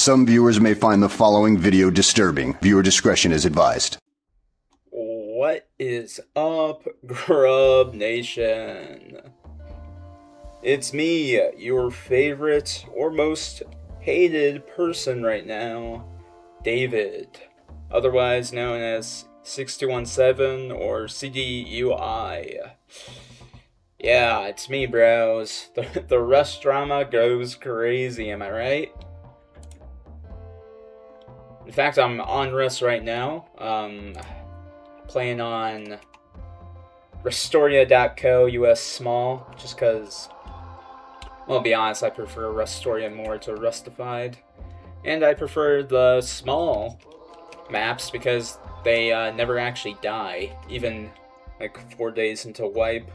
Some viewers may find the following video disturbing. Viewer discretion is advised. What is up, Grub Nation? It's me, your favorite or most hated person right now, David, otherwise known as 6217 or CDUI. Yeah, it's me, bros. The Rust drama goes crazy, am I right? In fact, I'm on Rust right now, playing on Restoria.co US small, just because, well, I'll be honest, I prefer Restoria more to Rustified. And I prefer the small maps because they never actually die, even like 4 days into wipe.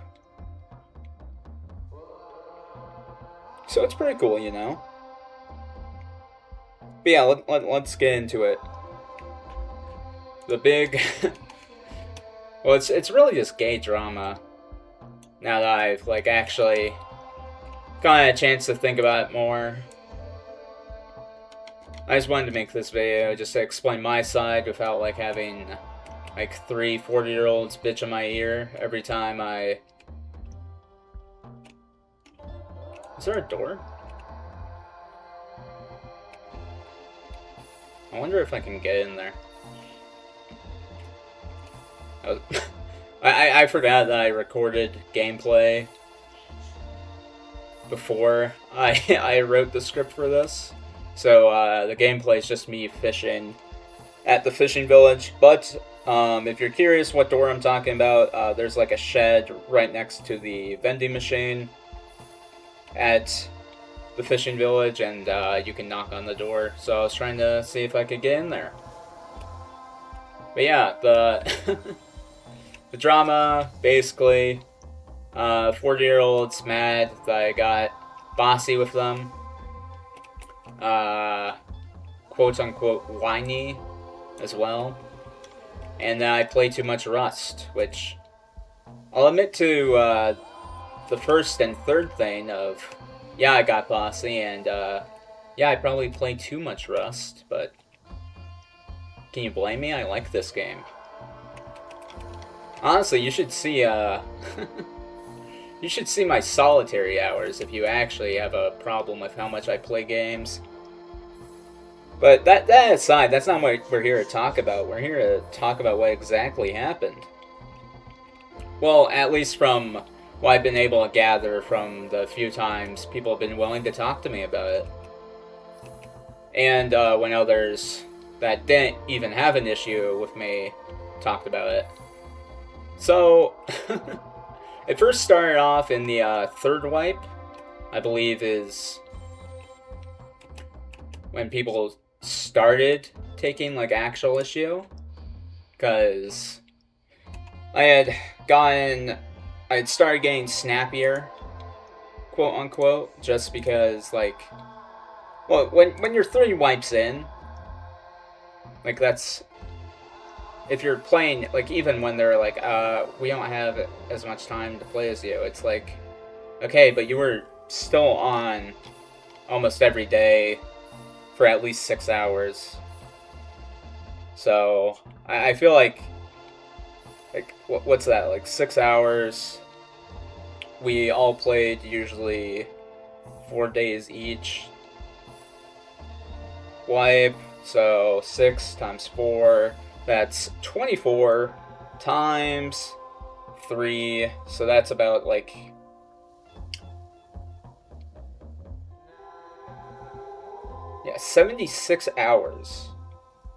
So it's pretty cool, you know? But yeah, let's get into it. The big... well, it's really just gay drama. Now that I've, like, actually gotten a chance to think about it more. I just wanted to make this video just to explain my side without, like, having, like, 3 40-year-olds bitch in my ear every time I... Is there a door? I wonder if I can get in there. I forgot that I recorded gameplay before I wrote the script for this. So the gameplay is just me fishing at the fishing village. But if you're curious what door I'm talking about, there's like a shed right next to the vending machine at the fishing village, and you can knock on the door. So I was trying to see if I could get in there. But yeah, the the drama, basically, 40-year-olds mad that I got bossy with them, quote-unquote whiny as well, and that I play too much Rust, which I'll admit to the first and third thing of, yeah, I got bossy, and yeah, I probably play too much Rust, but can you blame me? I like this game. Honestly, you should see, you should see my solitary hours if you actually have a problem with how much I play games. But that aside, that's not what we're here to talk about. We're here to talk about what exactly happened. Well, at least from what I've been able to gather from the few times people have been willing to talk to me about it. And when others that didn't even have an issue with me talked about it. So, it first started off in the third wipe, I believe, is when people started taking, like, actual issue. Because I had started getting snappier, quote unquote, just because, like, well, when you're 3 wipes in, like, that's, if you're playing, like, even when they're like, we don't have as much time to play as you, it's like, okay, but you were still on almost every day for at least 6 hours. So, I feel like, what's that, like 6 hours, we all played usually 4 days each wipe, so 6 times 4, that's 24 times 3, so that's about, like, yeah, 76 hours.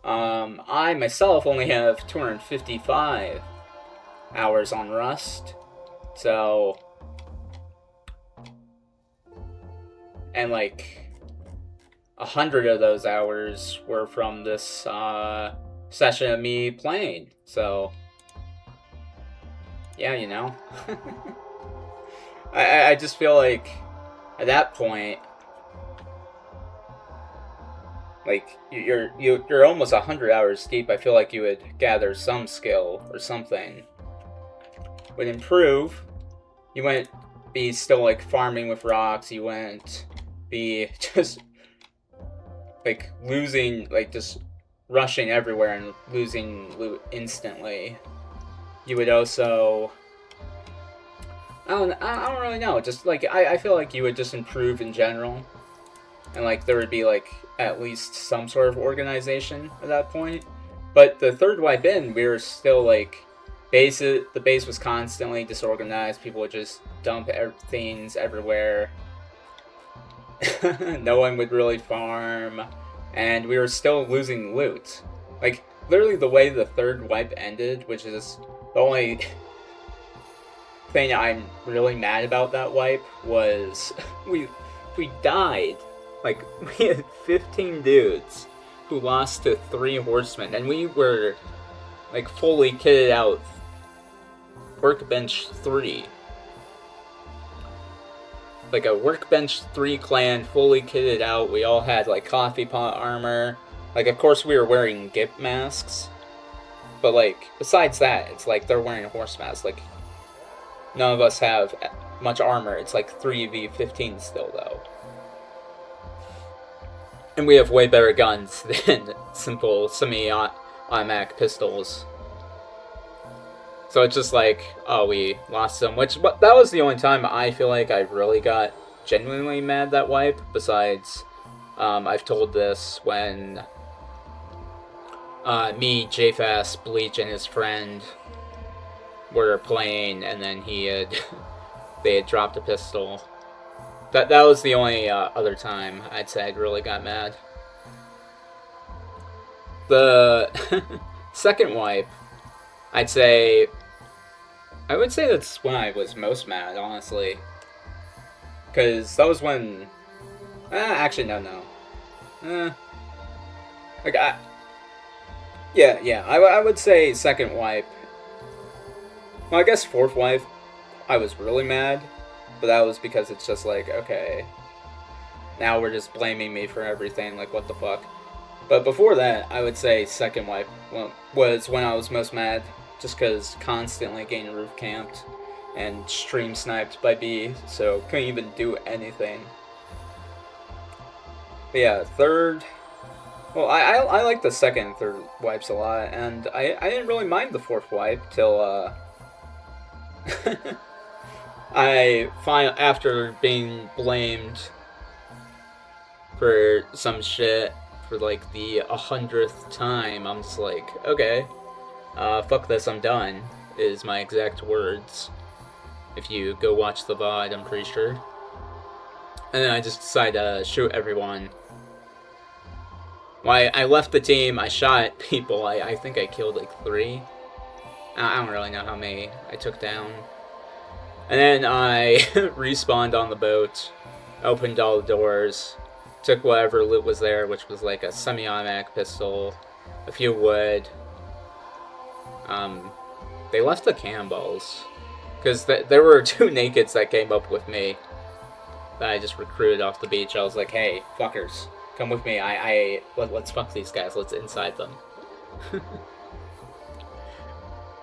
I myself only have 255 hours on Rust, so, and like 100 of those hours were from this session of me playing, so yeah, you know. I just feel like at that point, like, you're almost 100 hours deep. I feel like you would gather some skill or something would improve. You wouldn't be still, like, farming with rocks. You wouldn't be just like losing, like just rushing everywhere and losing loot instantly. You would also, I don't really know. Just like I feel like you would just improve in general, and like there would be like at least some sort of organization at that point. But the third wipe in, we were still like the base was constantly disorganized. People would just dump things everywhere. No one would really farm, and we were still losing loot. Like literally the way the third wipe ended, which is the only thing I'm really mad about that wipe, was we died. Like we had 15 dudes who lost to 3 horsemen, and we were like fully kitted out. Workbench 3. Like a Workbench 3 clan, fully kitted out. We all had like coffee pot armor. Like of course we were wearing gimp masks. But like besides that, it's like they're wearing horse masks. Like none of us have much armor. It's like 3v15 still though. And we have way better guns than simple semi-automatic pistols. So it's just like, oh, we lost them. But that was the only time I feel like I really got genuinely mad that wipe. Besides, I've told this when me, Jfast, Bleach, and his friend were playing, and then they had dropped a pistol. That was the only other time I'd say I'd really got mad. The second wipe, I would say that's when I was most mad, honestly. Because that was when... actually, no. Like, yeah, I would say second wipe. Well, I guess fourth wipe, I was really mad. But that was because it's just like, okay, now we're just blaming me for everything, like, what the fuck. But before that, I would say second wipe was when I was most mad. Just because constantly getting roof camped and stream sniped by B, so couldn't even do anything. But yeah, third. Well, I like the second and third wipes a lot, and I didn't really mind the fourth wipe till after being blamed for some shit for like the 100th time, I'm just like, okay. Fuck this, I'm done, is my exact words. If you go watch the VOD, I'm pretty sure. And then I just decided to shoot everyone. Well, I left the team, I shot people, I think I killed like 3. I don't really know how many I took down. And then I respawned on the boat, opened all the doors, took whatever loot was there, which was like a semi-automatic pistol, a few wood. They left the cannonballs. Because there were 2 nakeds that came up with me that I just recruited off the beach. I was like, hey, fuckers, come with me. Let's fuck these guys. Let's inside them.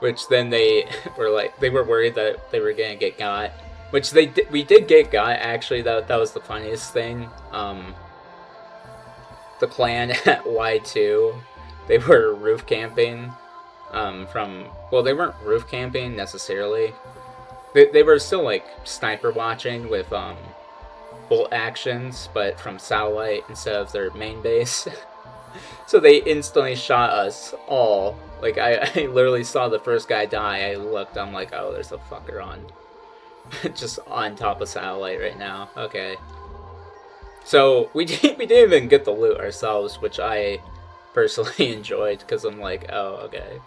Which then they were worried that they were gonna get got. Which we did get got, actually. That was the funniest thing. The clan at Y2, they were roof camping. Well, they weren't roof camping necessarily. They were still like sniper watching with bolt actions, but from satellite instead of their main base. So they instantly shot us all. Like I literally saw the first guy die. I looked, I'm like, oh, there's a fucker on just on top of satellite right now. Okay. So we didn't even get the loot ourselves, which I personally enjoyed because I'm like, oh, okay.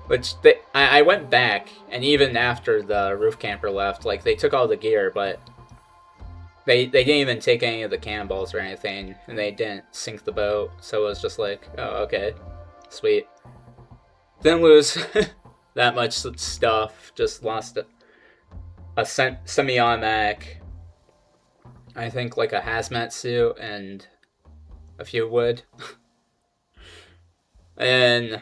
Which I went back, and even after the roof camper left, like they took all the gear, but they didn't even take any of the cannonballs or anything, and they didn't sink the boat. So it was just like, oh, okay, sweet. Didn't lose that much stuff. Just lost a semi-automatic, I think like a hazmat suit and a few wood. And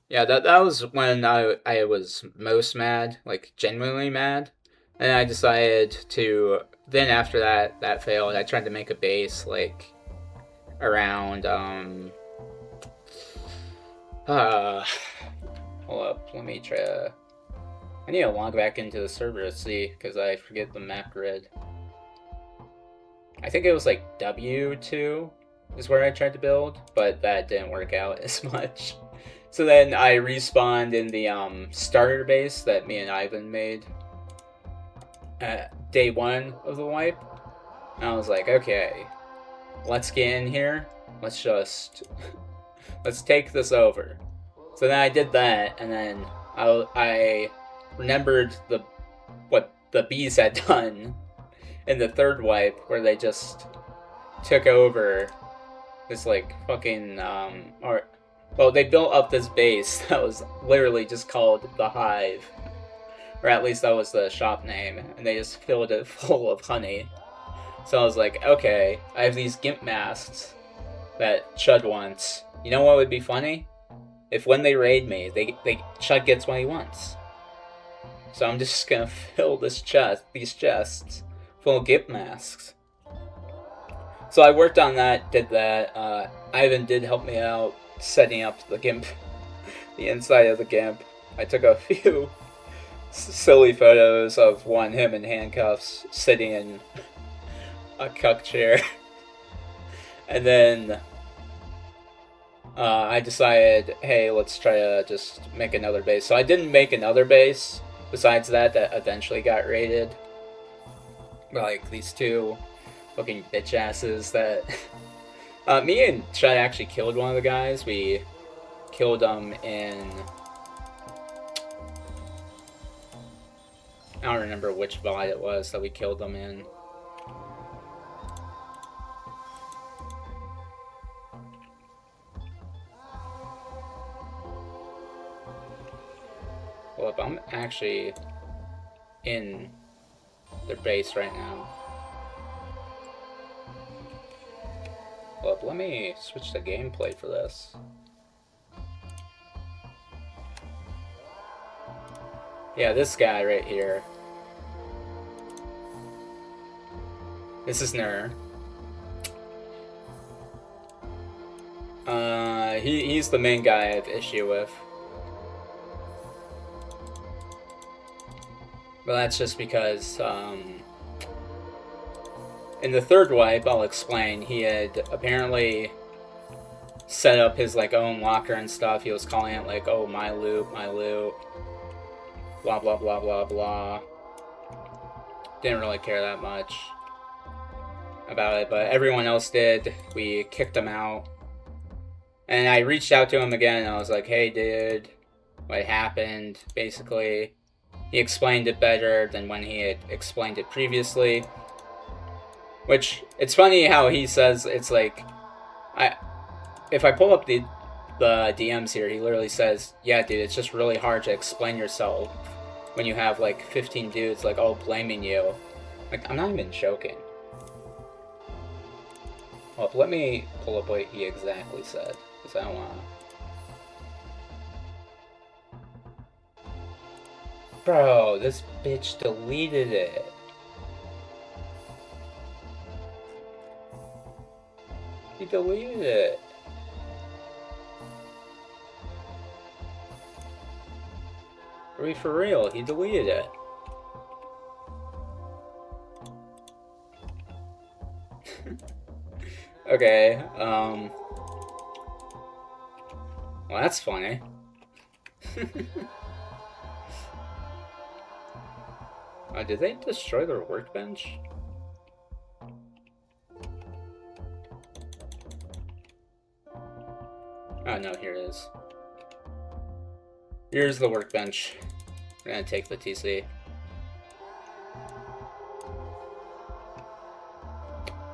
yeah, that was when I was most mad, like genuinely mad. And I decided to. Then after that failed, I tried to make a base like around hold up, let me try to. I need to log back into the server to see because I forget the map grid. I think it was like W2 is where I tried to build, but that didn't work out as much. So then I respawned in the starter base that me and Ivan made at day 1 of the wipe. And I was like, okay, let's get in here. Let's just let's take this over. So then I did that, and then I remembered what the bees had done in the third wipe, where they just took over this like fucking they built up this base that was literally just called the Hive, or at least that was the shop name, and they just filled it full of honey. So I was like, okay, I have these gimp masks that Chud wants. You know what would be funny? If when they raid me, Chud gets what he wants. So I'm just gonna fill these chests full of gimp masks. So I worked on that, did that. Ivan did help me out setting up the gimp, the inside of the gimp. I took a few silly photos of him in handcuffs sitting in a cuck chair. And then I decided, hey, let's try to just make another base. So I didn't make another base besides that eventually got raided. Like these two fucking bitch asses that me and Chud actually killed one of the guys. We killed him in, I don't remember which VOD it was that we killed them in. Well, I'm actually in their base right now. Well, let me switch the gameplay for this. Yeah, this guy right here. This is Nur. He's the main guy I have issue with. But that's just because, in the third wipe, I'll explain, he had apparently set up his, like, own locker and stuff. He was calling it, like, oh, my loot, blah, blah, blah, blah, blah. Didn't really care that much about it, but everyone else did. We kicked him out. And I reached out to him again, and I was like, hey, dude, what happened, basically. He explained it better than when he had explained it previously. Which, it's funny how he says, it's like, if I pull up the DMs here, he literally says, yeah, dude, it's just really hard to explain yourself when you have, like, 15 dudes, like, all blaming you. Like, I'm not even joking. Well, let me pull up what he exactly said, because I don't want to... Bro, this bitch deleted it. He deleted it. Are we for real? He deleted it. Okay, well, that's funny. Did they destroy their workbench? Oh, no, here it is. Here's the workbench. We're gonna take the TC.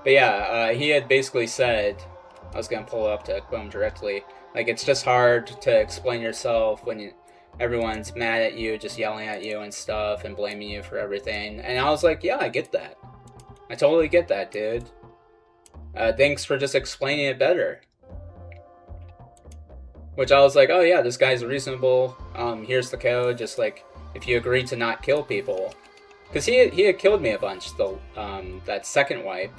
But yeah, he had basically said, I was gonna pull it up to quote him directly, like, it's just hard to explain yourself when everyone's mad at you, just yelling at you and stuff, and blaming you for everything. And I was like, yeah, I get that. I totally get that, dude. Thanks for just explaining it better. Which I was like, oh yeah, this guy's reasonable. Here's the code, just like, if you agree to not kill people, Because he had killed me a bunch, that second wipe.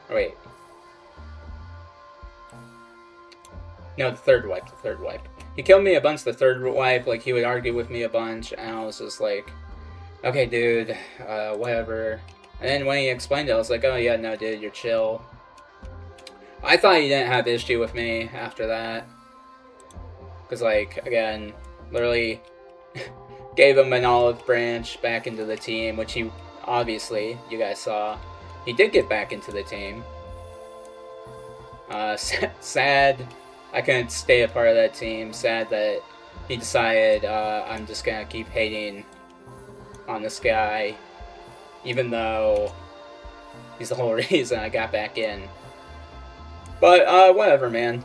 Oh, wait. No, the third wipe. He killed me a bunch the third wipe, like, he would argue with me a bunch, and I was just like, okay, dude, whatever. And then when he explained it, I was like, oh yeah, no, dude, you're chill. I thought he didn't have issue with me after that. Because, like, again, literally gave him an olive branch back into the team, which he, obviously, you guys saw. He did get back into the team. Sad I couldn't stay a part of that team. Sad that he decided I'm just gonna keep hating on this guy, even though he's the whole reason I got back in. But whatever, man.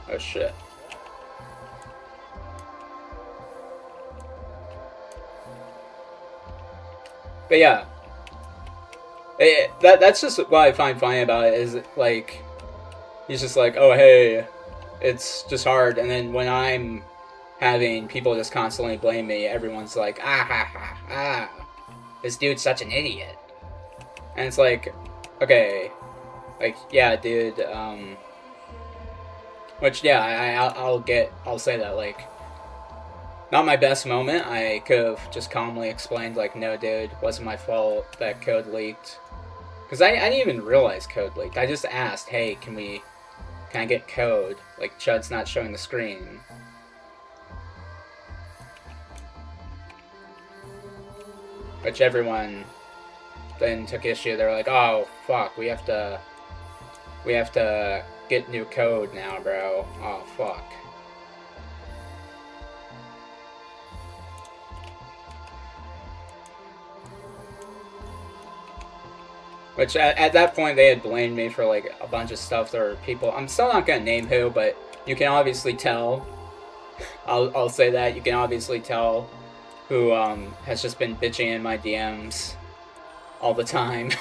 Oh shit. But yeah, that's just what I find funny about it, is like, he's just like, oh hey, it's just hard, and then when I'm having people just constantly blame me, everyone's like, ah ha ha ah, this dude's such an idiot. And it's like, okay, like, yeah, dude, which, yeah, I'll say that, like, not my best moment. I could have just calmly explained, like, no, dude, wasn't my fault that code leaked. Because I didn't even realize code leaked. I just asked, hey, can I get code? Like, Chud's not showing the screen. Which everyone then took issue. They were like, oh, fuck, we have to get new code now, bro. Oh, fuck. Which, at that point, they had blamed me for, like, a bunch of stuff. There were people... I'm still not gonna name who, but you can obviously tell. I'll say that. You can obviously tell who has just been bitching in my DMs all the time.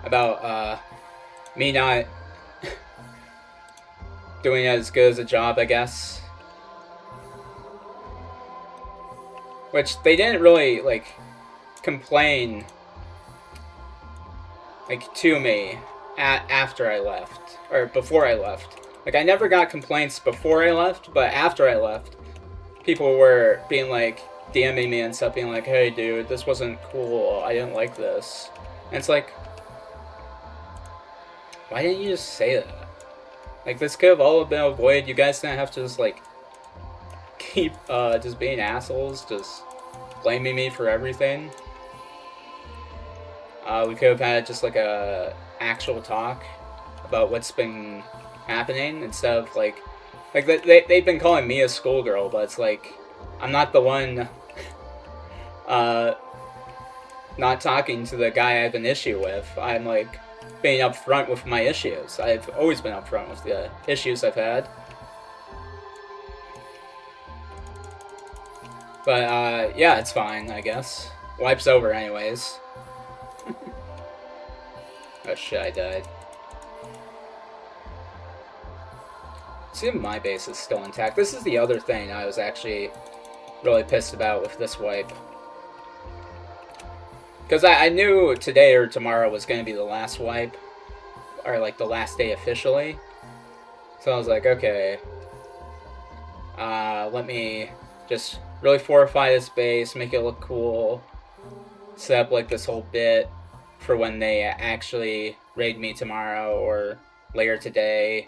About me not doing as good as a job, I guess. Which they didn't really, like, complain, like, to me after I left, or before I left. Like, I never got complaints before I left, but after I left, people were being like, DMing me and stuff, being like, hey dude, this wasn't cool, I didn't like this. And it's like, why didn't you just say that? Like, this could have all been avoided. You guys didn't have to just, like, keep just being assholes, just blaming me for everything. We could have had just like a actual talk about what's been happening, instead of like they've been calling me a schoolgirl, but it's like, I'm not the one not talking to the guy I have an issue with. I'm like being upfront with my issues. I've always been upfront with the issues I've had. But, yeah, it's fine, I guess. Wipe's over anyways. Oh shit, I died. See, my base is still intact. This is the other thing I was actually really pissed about with this wipe. Because I knew today or tomorrow was going to be the last wipe. Or, like, the last day officially. So I was like, okay. Let me just really fortify this base, make it look cool, set up like this whole bit for when they actually raid me tomorrow or later today.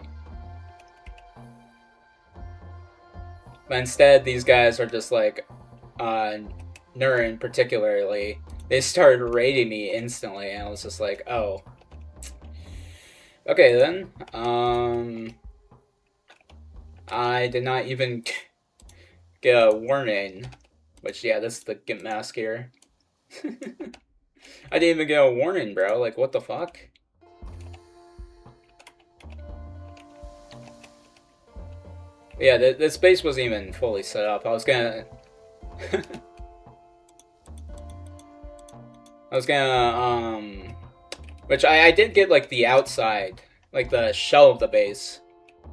But instead, these guys are just like, Nurin particularly, they started raiding me instantly, and I was just like, oh. Okay then, I did not even get a warning, which, yeah, that's the Gimp mask here. I didn't even get a warning, bro. Like, what the fuck? Yeah, this base wasn't even fully set up. I was gonna... I was gonna, which I did get, like, the outside, like, the shell of the base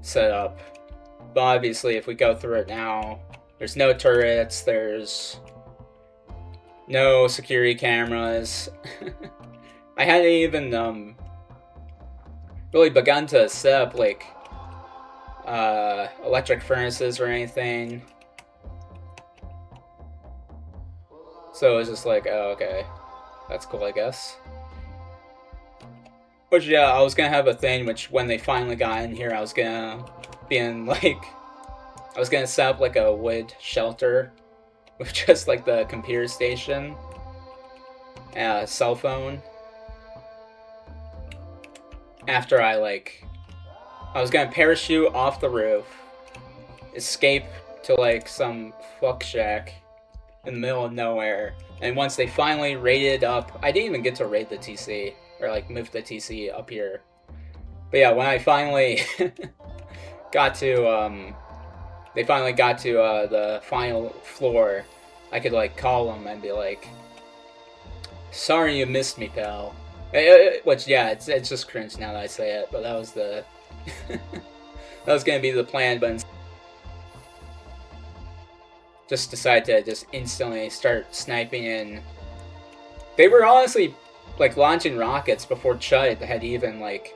set up. But obviously, if we go through it now, there's no turrets, there's no security cameras. I hadn't even, really begun to set up, like, electric furnaces or anything. So it was just like, oh, okay. That's cool, I guess. Which, yeah, I was gonna have a thing which, when they finally got in here, I was gonna be in, like... I was gonna set up, like, a wood shelter with just, like, the computer station and a cell phone. After I was gonna parachute off the roof, escape to, like, some fuck shack in the middle of nowhere, and once they finally raided up... I didn't even get to raid the TC, or, like, move the TC up here. But yeah, when I finally got to, they finally got to, the final floor, I could, like, call them and be like, sorry you missed me, pal. Which, yeah, it's just cringe now that I say it, but that was the... that was gonna be the plan, but... just decided to just instantly start sniping, and... they were honestly, like, launching rockets before Chud had even, like,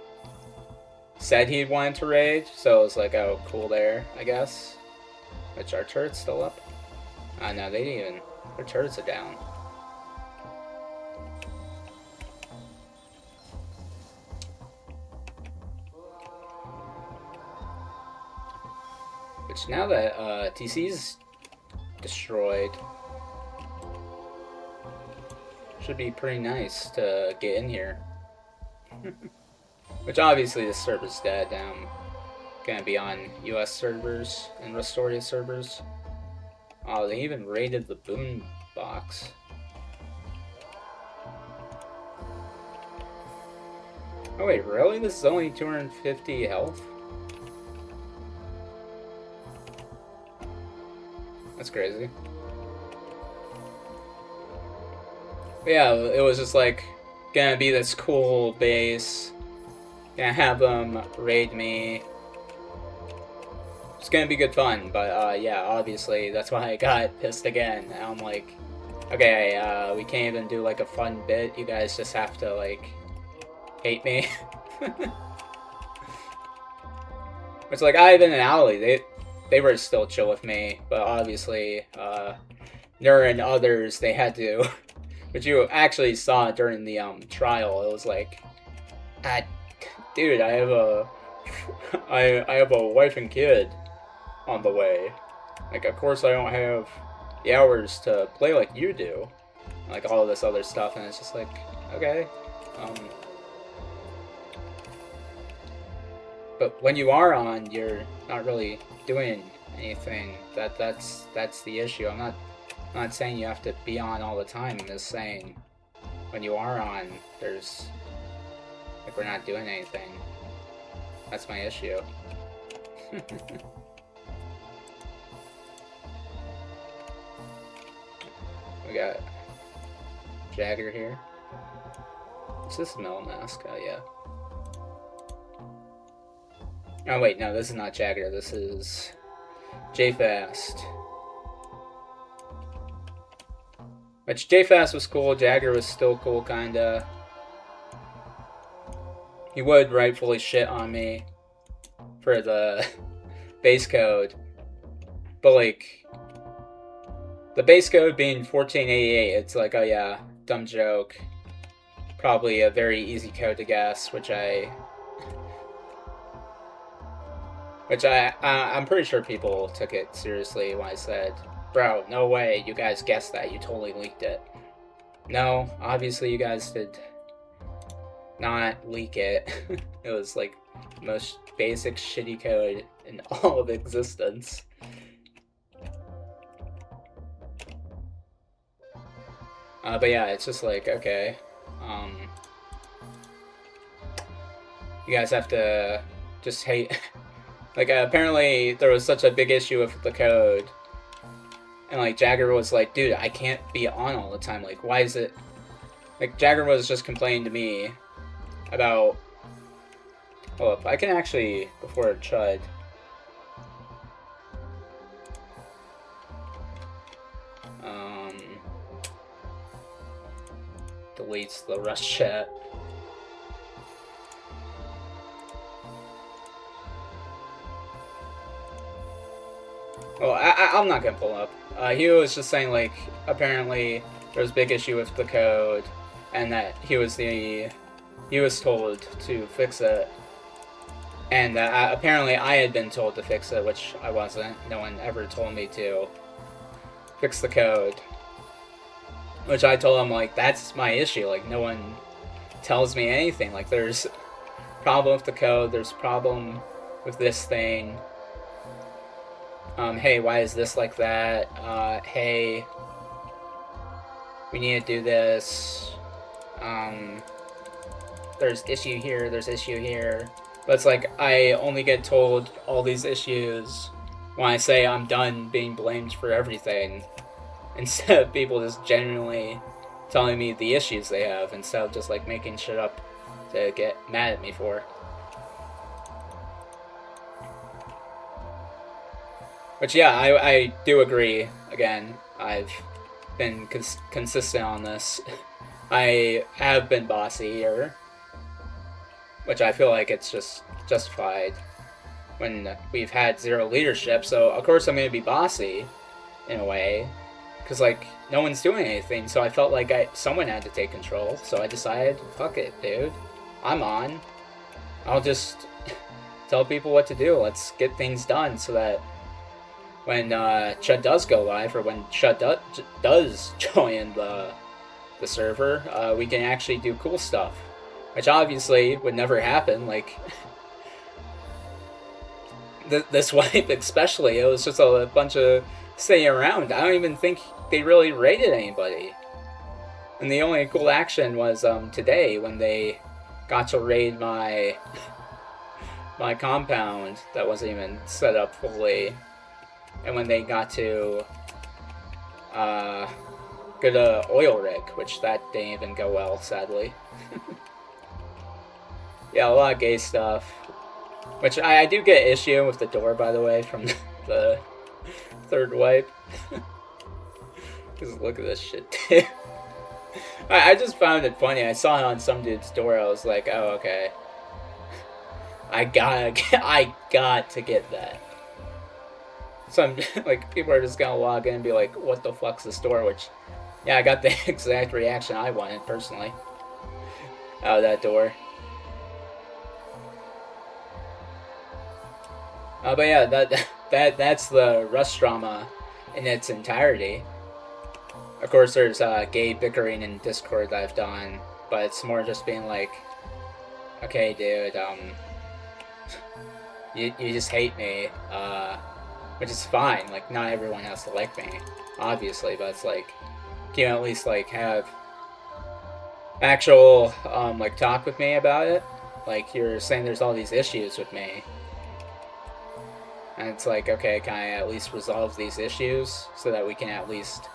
said he wanted to raid, so it was like, oh, cool there, I guess. Which, our turret's still up? Oh, no, they didn't even... their turrets are down. Which, now that TC's destroyed, should be pretty nice to get in here. Which, obviously, this server's dead. I'm gonna be on US servers and Restoria servers. Oh, they even raided the boom box. Oh wait, really? This is only 250 health? That's crazy. But yeah, it was just like gonna be this cool base. Gonna have them raid me. It's gonna be good fun, but yeah, obviously that's why I got pissed again. And I'm like, okay, we can't even do like a fun bit. You guys just have to like hate me. It's like Ivan and Owly, they were still chill with me, but obviously Nur and others, they had to. But you actually saw it during the trial. It was like, dude, I have a wife and kid on the way. Like, of course I don't have the hours to play like you do. Like, all of this other stuff, and it's just like, okay. But when you are on, you're not really doing anything. That's the issue. I'm not saying you have to be on all the time. I'm just saying, when you are on, there's, like, we're not doing anything. That's my issue. We got Jagger here. Is this Metal Mask? Oh, yeah. Oh, wait, no, this is not Jagger. This is Jfast. Which, Jfast was cool. Jagger was still cool, kinda. He would rightfully shit on me for the base code. But, like, the base code being 1488, it's like, oh yeah, dumb joke. Probably a very easy code to guess, which I'm pretty sure people took it seriously when I said, bro, no way, you guys guessed that, you totally leaked it. No, obviously you guys did not leak it. It was like the most basic shitty code in all of existence. But yeah, it's just like, okay, you guys have to just hate. Like, apparently there was such a big issue with the code, and like Jagger was like, dude, I can't be on all the time. Like, why is it Like, Jagger was just complaining to me about... Hold up, I can actually, before Chud... deletes the Rust chat. Well, I'm not gonna pull up. He was just saying, like, apparently there was a big issue with the code, and that he was told to fix it, and apparently I had been told to fix it, which I wasn't. No one ever told me to fix the code. Which I told him, like, that's my issue. Like, no one tells me anything. Like, there's problem with the code. There's problem with this thing. Hey, why is this like that? Hey, we need to do this. There's issue here. There's issue here. But it's like, I only get told all these issues when I say I'm done being blamed for everything. Instead of people just genuinely telling me the issues they have, instead of just like making shit up to get mad at me for. Which, yeah, I do agree. Again, I've been consistent on this. I have been bossy here, which I feel like it's just justified when we've had zero leadership. So of course I'm going to be bossy in a way. Because, like, no one's doing anything, so I felt like someone had to take control. So I decided, fuck it, dude. I'm on. I'll just tell people what to do. Let's get things done so that when Chud does go live, or when Chud does join the server, we can actually do cool stuff. Which obviously would never happen. Like, this wipe especially, it was just a bunch of staying around. I don't even think they really raided anybody. And the only cool action was today when they got to raid my compound that wasn't even set up fully, and when they got to get a oil rig, which that didn't even go well, sadly. Yeah, a lot of gay stuff. Which I do get issue with the door, by the way, from the third wipe. Because look at this shit, dude. I just found it funny. I saw it on some dude's door. I was like, oh, okay. I got to get that. Some, like, people are just gonna log in and be like, what the fuck's this door? Which, yeah, I got the exact reaction I wanted, personally, out of that door. But yeah, that's the Rust drama in its entirety. Of course, there's gay bickering in Discord that I've done, but it's more just being like, okay, dude, you just hate me, which is fine. Like, not everyone has to like me, obviously, but it's like, can you at least like have actual like talk with me about it? Like, you're saying there's all these issues with me. And it's like, okay, can I at least resolve these issues so that we can at least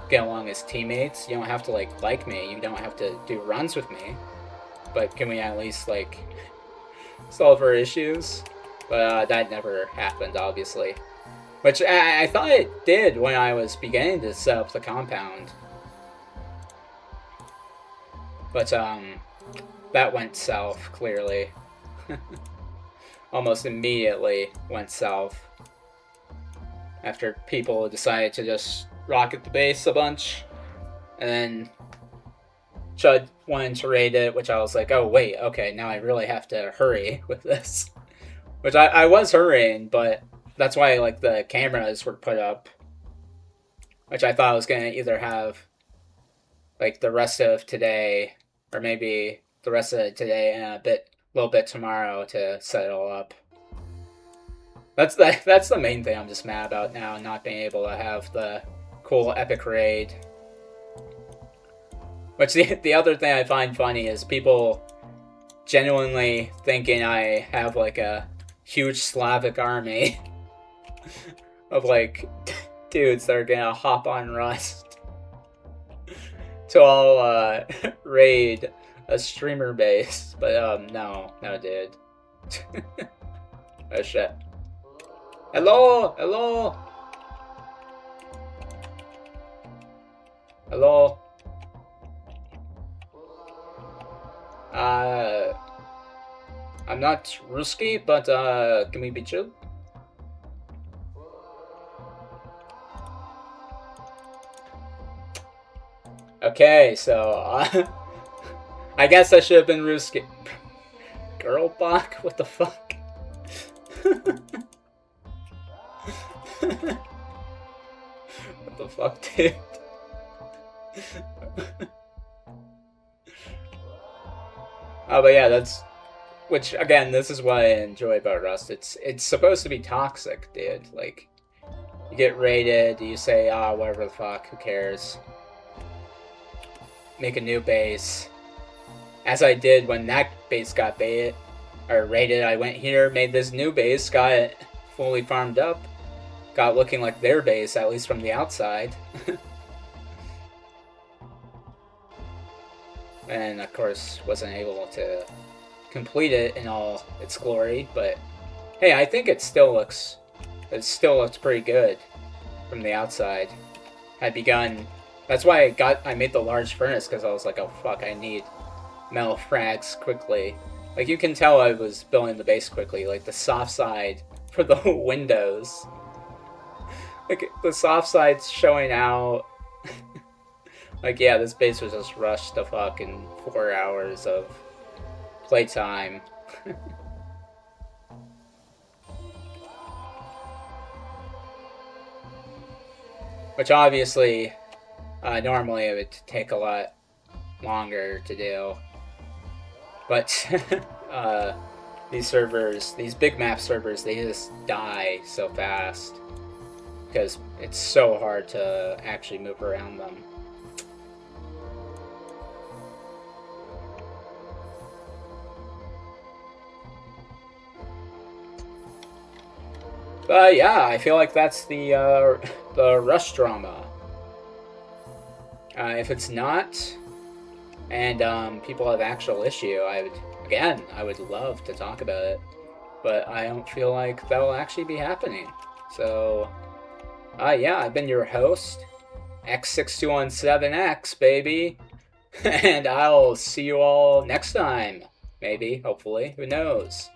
get along as teammates? You don't have to, like me. You don't have to do runs with me. But can we at least, like, solve our issues? But that never happened, obviously. Which I thought it did when I was beginning to set up the compound. But, that went south, clearly. Almost immediately went south after people decided to just rocket the base a bunch, and then Chud wanted to raid it, which I was like, oh wait, okay, now I really have to hurry with this. Which I was hurrying, but that's why, like, the cameras were put up, which I thought I was gonna either have, like, the rest of today, or maybe the rest of today and a little bit tomorrow to set it all up. That's the main thing I'm just mad about now, not being able to have the cool epic raid. Which the other thing I find funny is people genuinely thinking I have like a huge Slavic army of like dudes that are gonna hop on Rust to all raid a streamer base, but no, dude. Oh shit. Hello, hello, hello. I'm not Ruski, but can we be chill? Okay, so I guess I should have been Ruski. Girlbach? What the fuck? What the fuck, dude? Oh, but yeah, that's... Which, again, this is what I enjoy about Rust. It's supposed to be toxic, dude. Like, you get raided, you say, whatever the fuck, who cares? Make a new base. As I did when that base got raided, I went here, made this new base, got it fully farmed up, got looking like their base, at least from the outside. And, of course, wasn't able to complete it in all its glory, but hey, I think it still looks pretty good from the outside. Had begun, that's why I made the large furnace, because I was like, oh fuck, I need metal frags quickly. Like, you can tell I was building the base quickly, like the soft side for the windows. Like, the soft side's showing out. Like, yeah, this base was just rushed to fuck in 4 hours of playtime. Which obviously, normally it would take a lot longer to do. But these servers, these big map servers, they just die so fast. Because it's so hard to actually move around them. But yeah, I feel like that's the rush drama. If it's not, and people have actual issue, I would love to talk about it. But I don't feel like that'll actually be happening. So, yeah, I've been your host, X6217X, baby. And I'll see you all next time. Maybe, hopefully, who knows.